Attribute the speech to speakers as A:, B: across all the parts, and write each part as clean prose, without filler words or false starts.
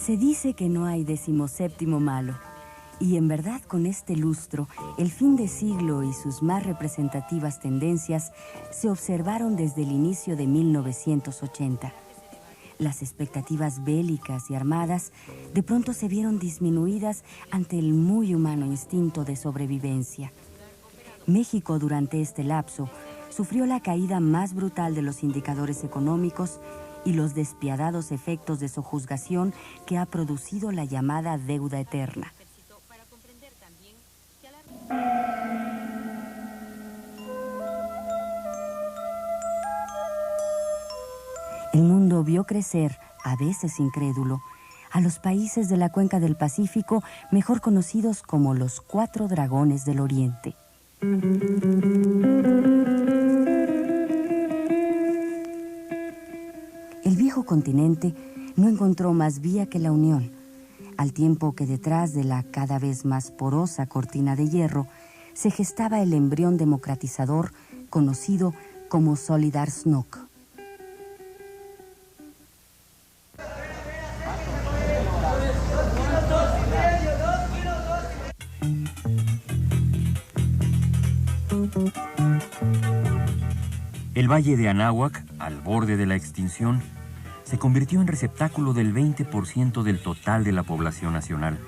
A: Se dice que no hay 17º malo, y en verdad con este lustro, el fin de siglo y sus más representativas tendencias se observaron desde el inicio de 1980. Las expectativas bélicas y armadas de pronto se vieron disminuidas ante el muy humano instinto de sobrevivencia. México durante este lapso sufrió la caída más brutal de los indicadores económicos y los despiadados efectos de sojuzgación que ha producido la llamada deuda eterna. El mundo vio crecer, a veces incrédulo, a los países de la cuenca del Pacífico, mejor conocidos como los 4 dragones del Oriente. El viejo continente no encontró más vía que la unión, al tiempo que detrás de la cada vez más porosa cortina de hierro se gestaba el embrión democratizador conocido como Solidarnosc.
B: El valle de Anáhuac, al borde de la extinción, se convirtió en receptáculo del 20% del total de la población nacional,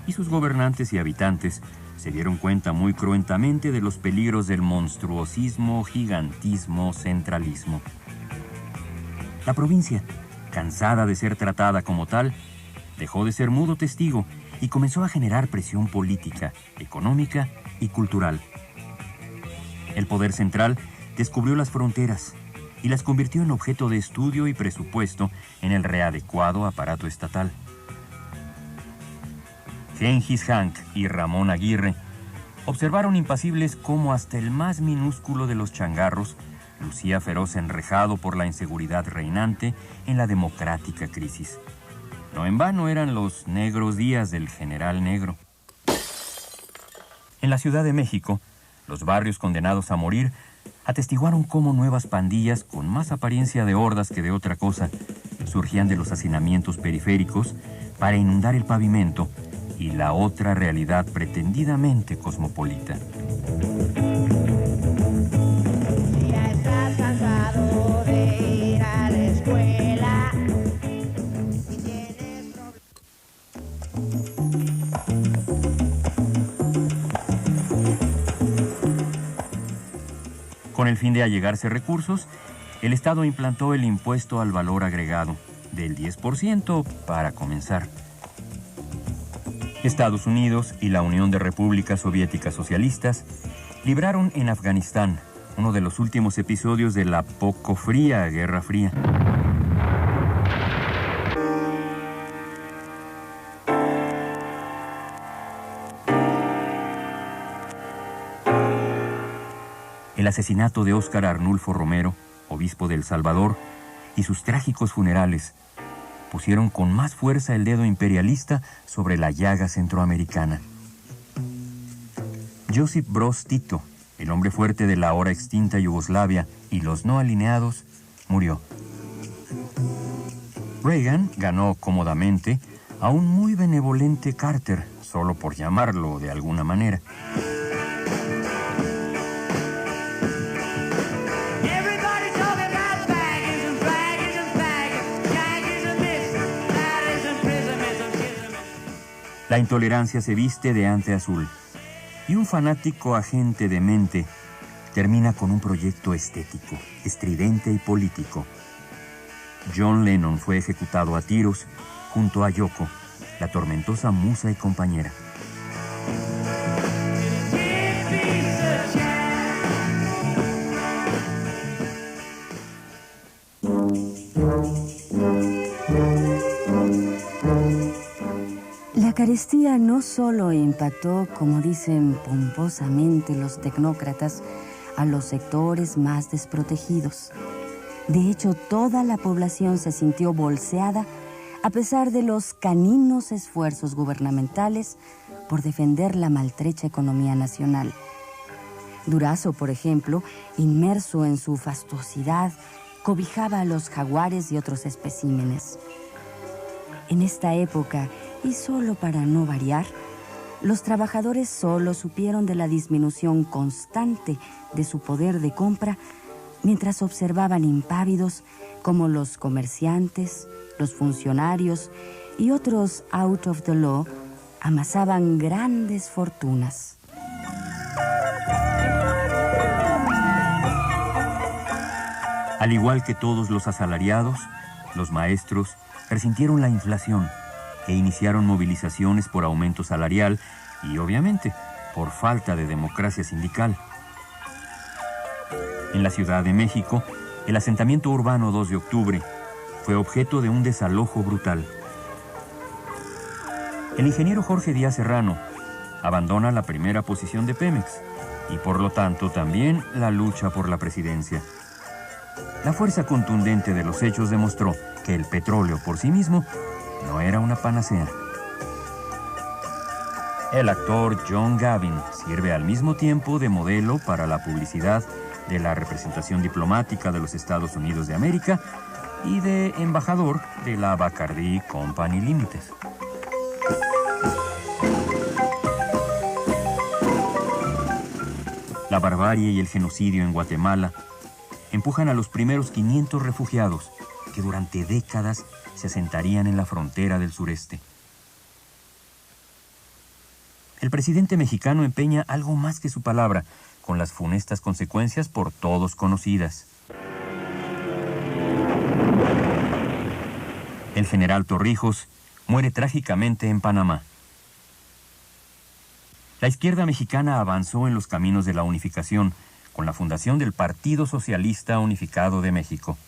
B: y sus gobernantes y habitantes se dieron cuenta muy cruentamente de los peligros del monstruosismo, gigantismo, centralismo. La provincia, cansada de ser tratada como tal, dejó de ser mudo testigo y comenzó a generar presión política, económica y cultural. El poder central descubrió las fronteras y las convirtió en objeto de estudio y presupuesto en el readecuado aparato estatal. Gengis Khan y Ramón Aguirre observaron impasibles cómo hasta el más minúsculo de los changarros lucía feroz enrejado por la inseguridad reinante en la democrática crisis. No en vano eran los negros días del general negro. En la Ciudad de México, los barrios condenados a morir atestiguaron cómo nuevas pandillas, con más apariencia de hordas que de otra cosa, surgían de los hacinamientos periféricos para inundar el pavimento y la otra realidad pretendidamente cosmopolita.
C: Ya estás cansado de ir a la escuela y tienes
B: Con el fin de allegarse recursos, el Estado implantó el impuesto al valor agregado, del 10% para comenzar. Estados Unidos y la Unión de Repúblicas Soviéticas Socialistas libraron en Afganistán uno de los últimos episodios de la poco fría Guerra Fría. El asesinato de Óscar Arnulfo Romero, obispo de El Salvador, y sus trágicos funerales pusieron con más fuerza el dedo imperialista sobre la llaga centroamericana. Josip Broz Tito, el hombre fuerte de la ahora extinta Yugoslavia y los no alineados, murió. Reagan ganó cómodamente a un muy benevolente Carter, solo por llamarlo de alguna manera. La intolerancia se viste de ante azul, y un fanático agente de mente termina con un proyecto estético, estridente y político. John Lennon fue ejecutado a tiros junto a Yoko, la tormentosa musa y compañera.
A: La carestía no solo impactó, como dicen pomposamente los tecnócratas, a los sectores más desprotegidos. De hecho, toda la población se sintió bolseada a pesar de los caninos esfuerzos gubernamentales por defender la maltrecha economía nacional. Durazo, por ejemplo, inmerso en su fastuosidad, cobijaba a los jaguares y otros especímenes. En esta época, y solo para no variar, los trabajadores solo supieron de la disminución constante de su poder de compra mientras observaban impávidos como los comerciantes, los funcionarios y otros out of the law amasaban grandes fortunas.
B: Al igual que todos los asalariados, los maestros resintieron la inflación e iniciaron movilizaciones por aumento salarial y, obviamente, por falta de democracia sindical. En la Ciudad de México, el asentamiento urbano 2 de octubre fue objeto de un desalojo brutal. El ingeniero Jorge Díaz Serrano abandona la primera posición de Pemex y, por lo tanto, también la lucha por la presidencia. La fuerza contundente de los hechos demostró que el petróleo por sí mismo no era una panacea. El actor John Gavin sirve al mismo tiempo de modelo para la publicidad de la representación diplomática de los Estados Unidos de América y de embajador de la Bacardi Company Limited. La barbarie y el genocidio en Guatemala empujan a los primeros 500 refugiados que durante décadas se asentarían en la frontera del sureste. El presidente mexicano empeña algo más que su palabra, con las funestas consecuencias por todos conocidas. El general Torrijos muere trágicamente en Panamá. La izquierda mexicana avanzó en los caminos de la unificación con la fundación del Partido Socialista Unificado de México.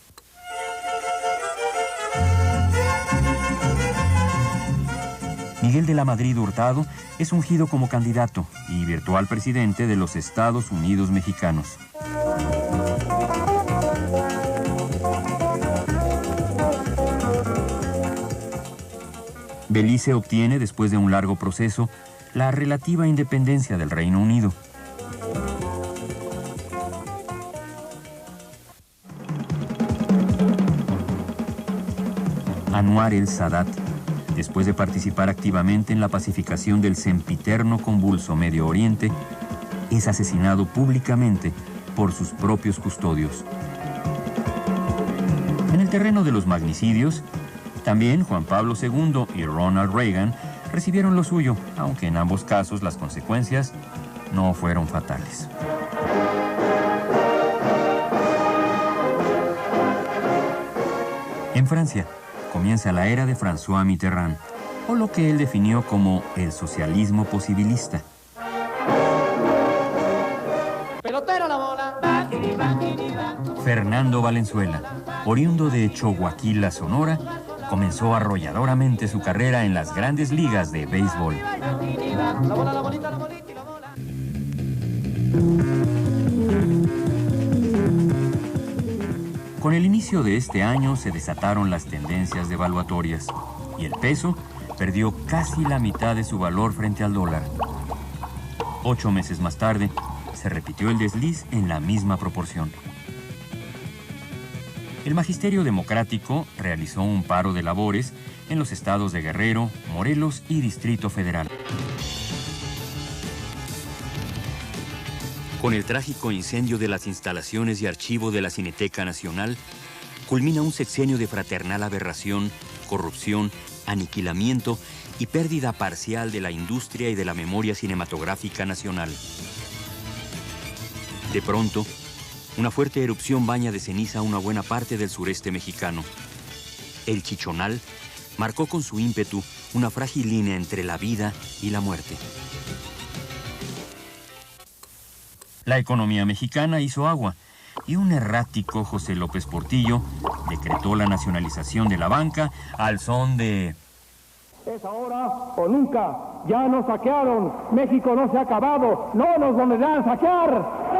B: Miguel de la Madrid Hurtado es ungido como candidato y virtual presidente de los Estados Unidos mexicanos. Belice obtiene, después de un largo proceso, la relativa independencia del Reino Unido. Anwar el-Sadat, después de participar activamente en la pacificación del sempiterno convulso Medio Oriente, es asesinado públicamente por sus propios custodios. En el terreno de los magnicidios, también Juan Pablo II y Ronald Reagan recibieron lo suyo, aunque en ambos casos las consecuencias no fueron fatales. En Francia, comienza la era de François Mitterrand, o lo que él definió como el socialismo posibilista.
C: Pelotero la bola.
B: Fernando Valenzuela, oriundo de Choaquila, Sonora, comenzó arrolladoramente su carrera en las grandes ligas de béisbol.
C: La bola, la bolita, la bolita y la bola.
B: Con el inicio de este año se desataron las tendencias devaluatorias y el peso perdió casi la mitad de su valor frente al dólar. 8 meses más tarde, se repitió el desliz en la misma proporción. El Magisterio Democrático realizó un paro de labores en los estados de Guerrero, Morelos y Distrito Federal. Con el trágico incendio de las instalaciones y archivo de la Cineteca Nacional, culmina un sexenio de fraternal aberración, corrupción, aniquilamiento y pérdida parcial de la industria y de la memoria cinematográfica nacional. De pronto, una fuerte erupción baña de ceniza una buena parte del sureste mexicano. El Chichonal marcó con su ímpetu una frágil línea entre la vida y la muerte. La economía mexicana hizo agua y un errático José López Portillo decretó la nacionalización de la banca al son de...
D: Es ahora o nunca. Ya nos saquearon. México no se ha acabado. No nos volverán a saquear.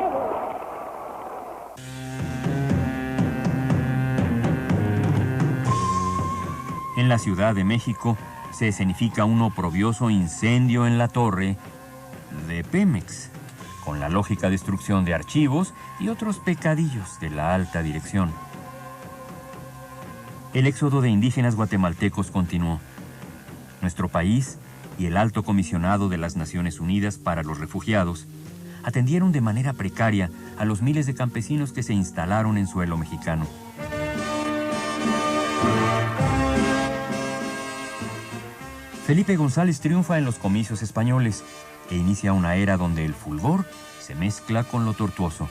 B: En la Ciudad de México se escenifica un oprobioso incendio en la torre de Pemex, con la lógica destrucción de archivos y otros pecadillos de la alta dirección. El éxodo de indígenas guatemaltecos continuó. Nuestro país y el Alto Comisionado de las Naciones Unidas para los Refugiados atendieron de manera precaria a los miles de campesinos que se instalaron en suelo mexicano. Felipe González triunfa en los comicios españoles e inicia una era donde el fulgor se mezcla con lo tortuoso.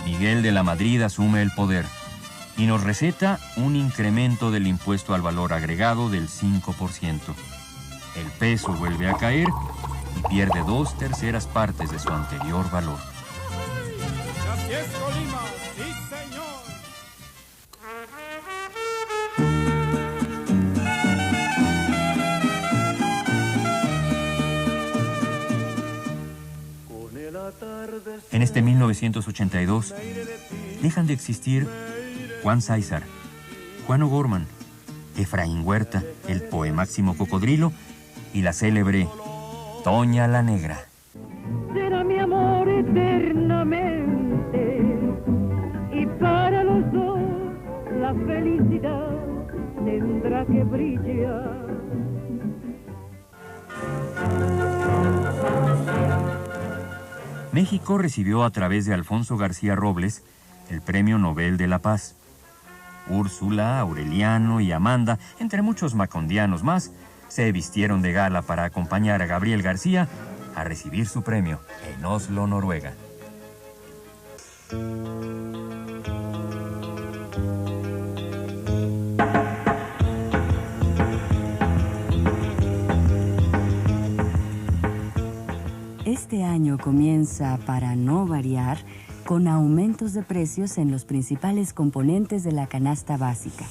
B: Miguel de la Madrid asume el poder y nos receta un incremento del impuesto al valor agregado del 5%. El peso vuelve a caer y pierde 2/3 partes de su anterior valor.
E: Así es, Colima, sí, señor.
B: En este 1982 dejan de existir Juan Sáizar, Juan O'Gorman, Efraín Huerta, el poemáximo Cocodrilo y la célebre Toña la Negra.
F: Será mi amor eternamente y para los dos la felicidad tendrá que brillar.
B: México recibió a través de Alfonso García Robles el Premio Nobel de la Paz. Úrsula, Aureliano y Amanda, entre muchos macondianos más, se vistieron de gala para acompañar a Gabriel García a recibir su premio en Oslo, Noruega.
A: Este año comienza, para no variar, con aumentos de precios en los principales componentes de la canasta básica.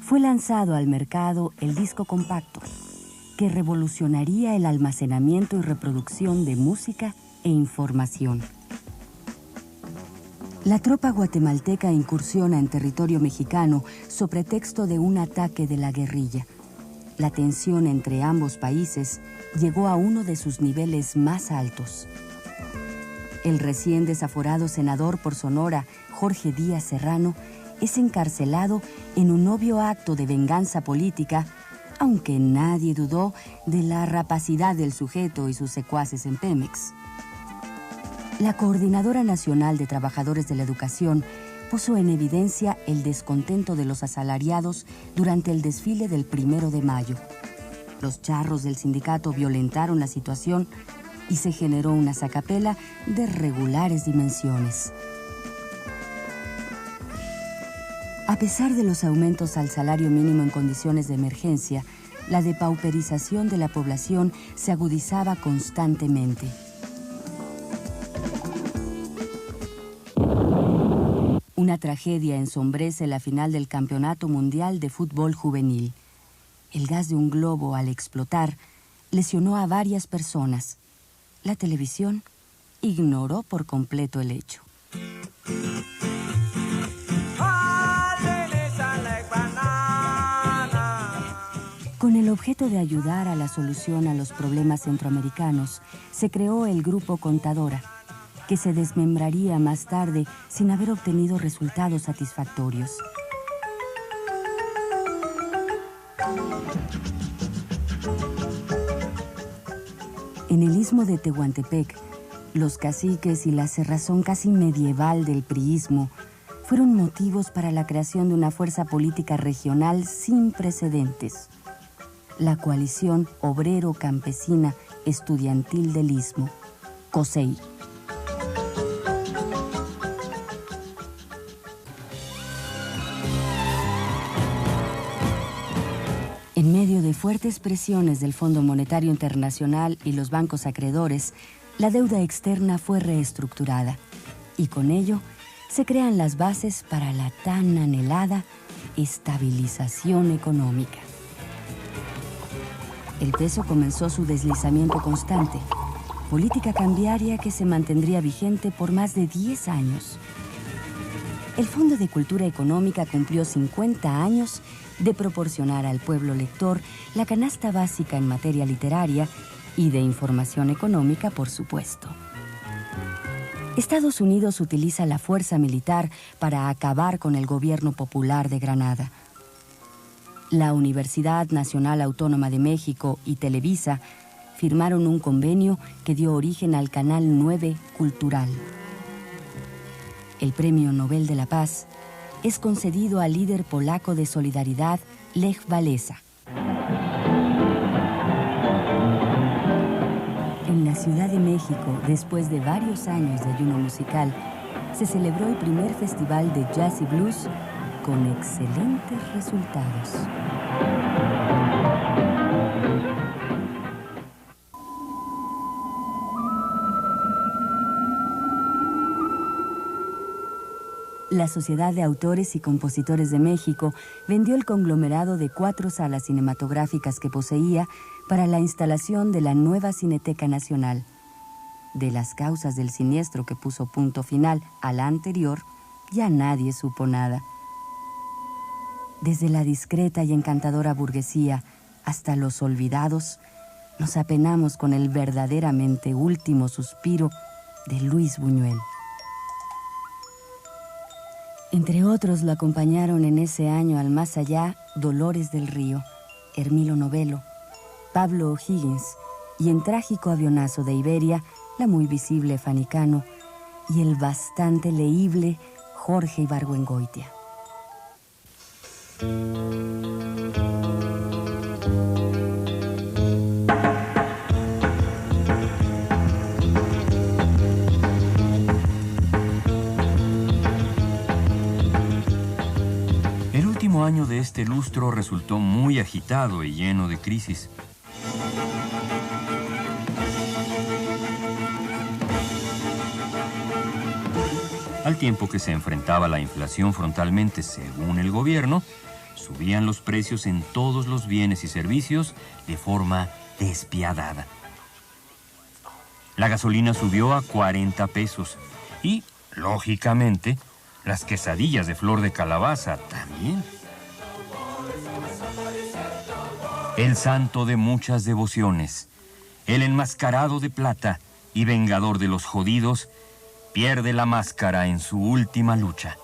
A: Fue lanzado al mercado el disco compacto, que revolucionaría el almacenamiento y reproducción de música e información. La tropa guatemalteca incursiona en territorio mexicano sobre pretexto de un ataque de la guerrilla. La tensión entre ambos países llegó a uno de sus niveles más altos. El recién desaforado senador por Sonora, Jorge Díaz Serrano, es encarcelado en un obvio acto de venganza política, aunque nadie dudó de la rapacidad del sujeto y sus secuaces en Pemex. La Coordinadora Nacional de Trabajadores de la Educación puso en evidencia el descontento de los asalariados durante el desfile del 1 de mayo. Los charros del sindicato violentaron la situación y se generó una sacapela de regulares dimensiones. A pesar de los aumentos al salario mínimo en condiciones de emergencia, la depauperización de la población se agudizaba constantemente. Una tragedia ensombrece la final del Campeonato Mundial de Fútbol Juvenil. El gas de un globo, al explotar, lesionó a varias personas. La televisión ignoró por completo el hecho. Con el objeto de ayudar a la solución a los problemas centroamericanos, se creó el Grupo Contadora, que se desmembraría más tarde sin haber obtenido resultados satisfactorios. En el istmo de Tehuantepec, los caciques y la cerrazón casi medieval del priismo fueron motivos para la creación de una fuerza política regional sin precedentes: la Coalición Obrero-Campesina Estudiantil del Istmo, COSEI. En medio de fuertes presiones del Fondo Monetario Internacional y los bancos acreedores, la deuda externa fue reestructurada y con ello se crean las bases para la tan anhelada estabilización económica. El peso comenzó su deslizamiento constante, política cambiaria que se mantendría vigente por más de 10 años. El Fondo de Cultura Económica cumplió 50 años de proporcionar al pueblo lector la canasta básica en materia literaria y de información económica, por supuesto. Estados Unidos utiliza la fuerza militar para acabar con el gobierno popular de Granada. La Universidad Nacional Autónoma de México y Televisa firmaron un convenio que dio origen al Canal 9 Cultural. El Premio Nobel de la Paz es concedido al líder polaco de Solidaridad, Lech Walesa. En la Ciudad de México, después de varios años de ayuno musical, se celebró el primer festival de jazz y blues con excelentes resultados. La Sociedad de Autores y Compositores de México vendió el conglomerado de 4 salas cinematográficas que poseía para la instalación de la nueva Cineteca Nacional. De las causas del siniestro que puso punto final a la anterior, ya nadie supo nada. Desde la discreta y encantadora burguesía hasta los olvidados, nos apenamos con el verdaderamente último suspiro de Luis Buñuel. Entre otros lo acompañaron en ese año al más allá Dolores del Río, Hermilo Novello, Pablo O'Higgins y en Trágico Avionazo de Iberia, la muy visible Fanny Cano y el bastante leíble Jorge Ibargüengoitia.
B: El último año de este lustro resultó muy agitado y lleno de crisis. Al tiempo que se enfrentaba la inflación frontalmente según el gobierno, subían los precios en todos los bienes y servicios de forma despiadada. La gasolina subió a 40 pesos y, lógicamente, las quesadillas de flor de calabaza también. El santo de muchas devociones, el enmascarado de plata y vengador de los jodidos, pierde la máscara en su última lucha.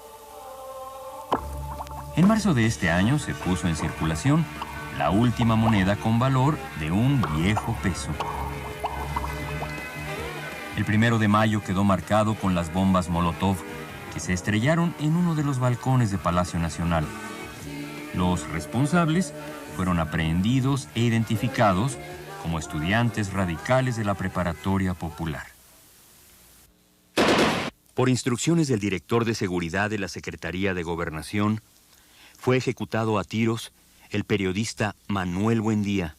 B: En marzo de este año se puso en circulación la última moneda con valor de un viejo peso. El 1 de mayo quedó marcado con las bombas Molotov que se estrellaron en uno de los balcones de Palacio Nacional. Los responsables fueron aprehendidos e identificados como estudiantes radicales de la Preparatoria Popular. Por instrucciones del director de seguridad de la Secretaría de Gobernación, fue ejecutado a tiros el periodista Manuel Buendía.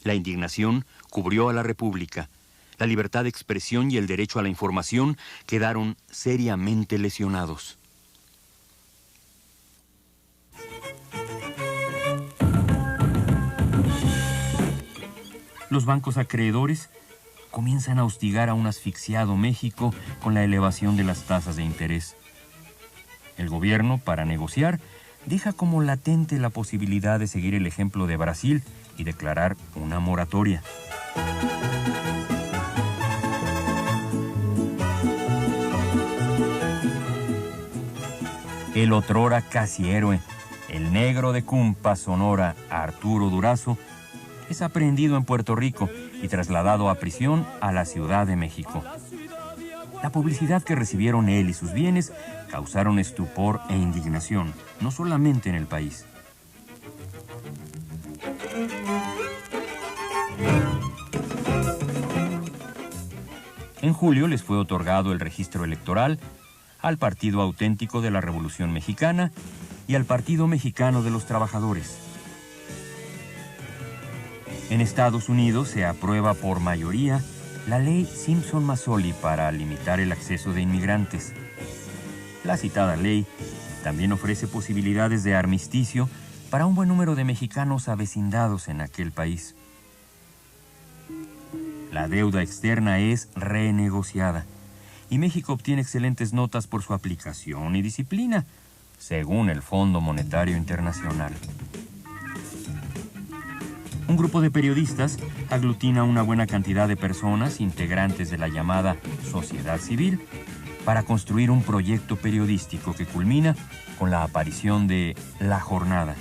B: La indignación cubrió a la República. La libertad de expresión y el derecho a la información quedaron seriamente lesionados. Los bancos acreedores comienzan a hostigar a un asfixiado México con la elevación de las tasas de interés. El gobierno, para negociar, deja como latente la posibilidad de seguir el ejemplo de Brasil y declarar una moratoria. El otrora casi héroe, el negro de Cumpa, Sonora, Arturo Durazo, es aprehendido en Puerto Rico y trasladado a prisión a la Ciudad de México. La publicidad que recibieron él y sus bienes causaron estupor e indignación, no solamente en el país. En julio les fue otorgado el registro electoral al Partido Auténtico de la Revolución Mexicana y al Partido Mexicano de los Trabajadores. En Estados Unidos se aprueba por mayoría la ley Simpson-Mazzoli para limitar el acceso de inmigrantes. La citada ley también ofrece posibilidades de armisticio para un buen número de mexicanos avecindados en aquel país. La deuda externa es renegociada y México obtiene excelentes notas por su aplicación y disciplina, según el Fondo Monetario Internacional. Un grupo de periodistas aglutina una buena cantidad de personas integrantes de la llamada sociedad civil para construir un proyecto periodístico que culmina con la aparición de La Jornada.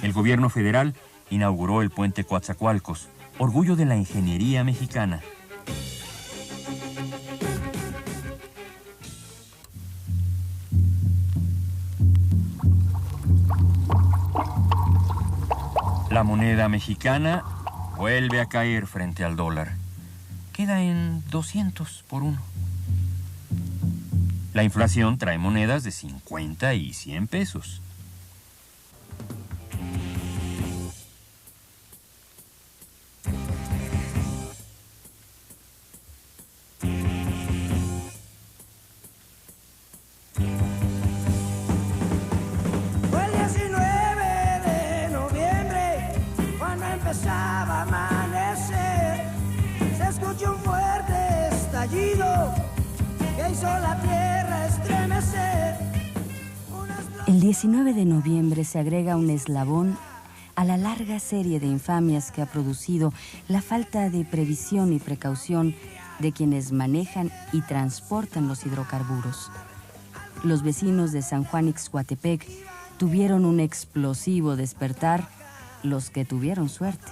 B: El gobierno federal inauguró el puente Coatzacoalcos, orgullo de la ingeniería mexicana. La moneda mexicana vuelve a caer frente al dólar. Queda en 200 por uno. La inflación trae monedas de 50 y 100 pesos.
A: El 19 de noviembre se agrega un eslabón a la larga serie de infamias que ha producido la falta de previsión y precaución de quienes manejan y transportan los hidrocarburos. Los vecinos de San Juan Ixcoatepec tuvieron un explosivo despertar, los que tuvieron suerte.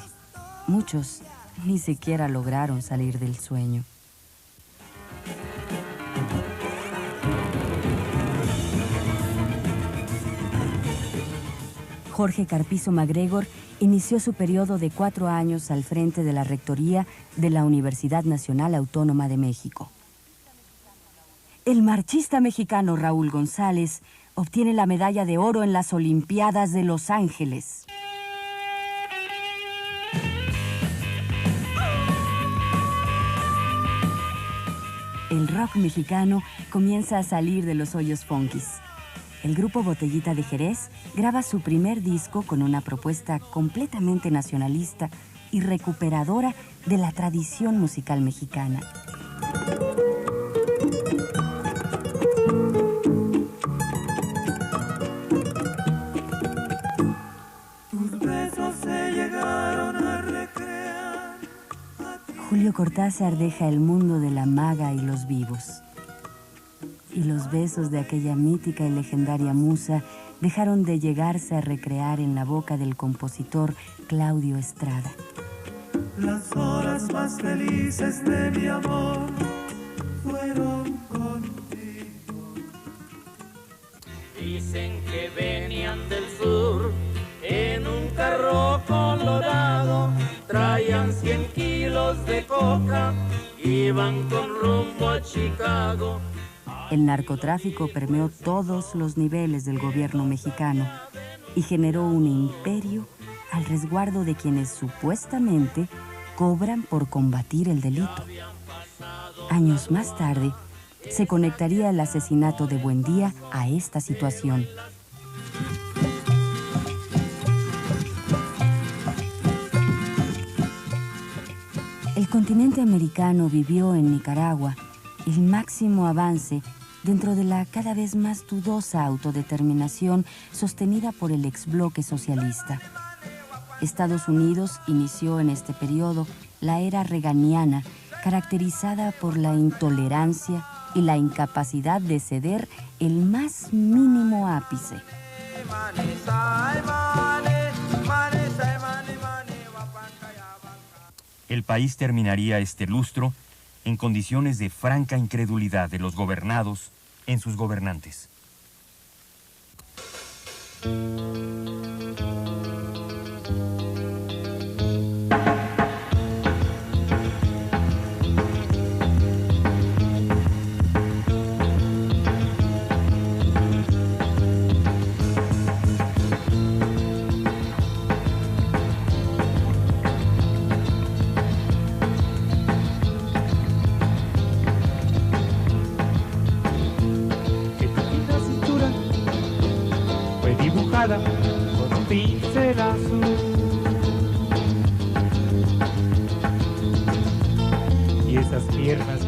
A: Muchos ni siquiera lograron salir del sueño. Jorge Carpizo MacGregor inició su periodo de 4 años al frente de la rectoría de la Universidad Nacional Autónoma de México. El marchista mexicano Raúl González obtiene la medalla de oro en las Olimpiadas de Los Ángeles. El rock mexicano comienza a salir de los hoyos funkis. El grupo Botellita de Jerez graba su primer disco con una propuesta completamente nacionalista y recuperadora de la tradición musical mexicana.
G: Tus besos se llegaron a recrear.
A: Julio Cortázar deja el mundo de la maga y los vivos. Y los besos de aquella mítica y legendaria musa dejaron de llegarse a recrear en la boca del compositor Claudio Estrada.
G: Las horas más felices de mi amor fueron contigo.
C: Dicen que venían del sur en un carro colorado, traían 100 kilos de coca, iban con rumbo a Chicago.
A: El narcotráfico permeó todos los niveles del gobierno mexicano y generó un imperio al resguardo de quienes supuestamente cobran por combatir el delito. Años más tarde, se conectaría el asesinato de Buendía a esta situación. El continente americano vivió en Nicaragua el máximo avance dentro de la cada vez más dudosa autodeterminación sostenida por el exbloque socialista. Estados Unidos inició en este periodo la era reaganiana, caracterizada por la intolerancia y la incapacidad de ceder el más mínimo ápice.
B: El país terminaría este lustro en condiciones de franca incredulidad de los gobernados en sus gobernantes.
H: Con un pincel azul y esas piernas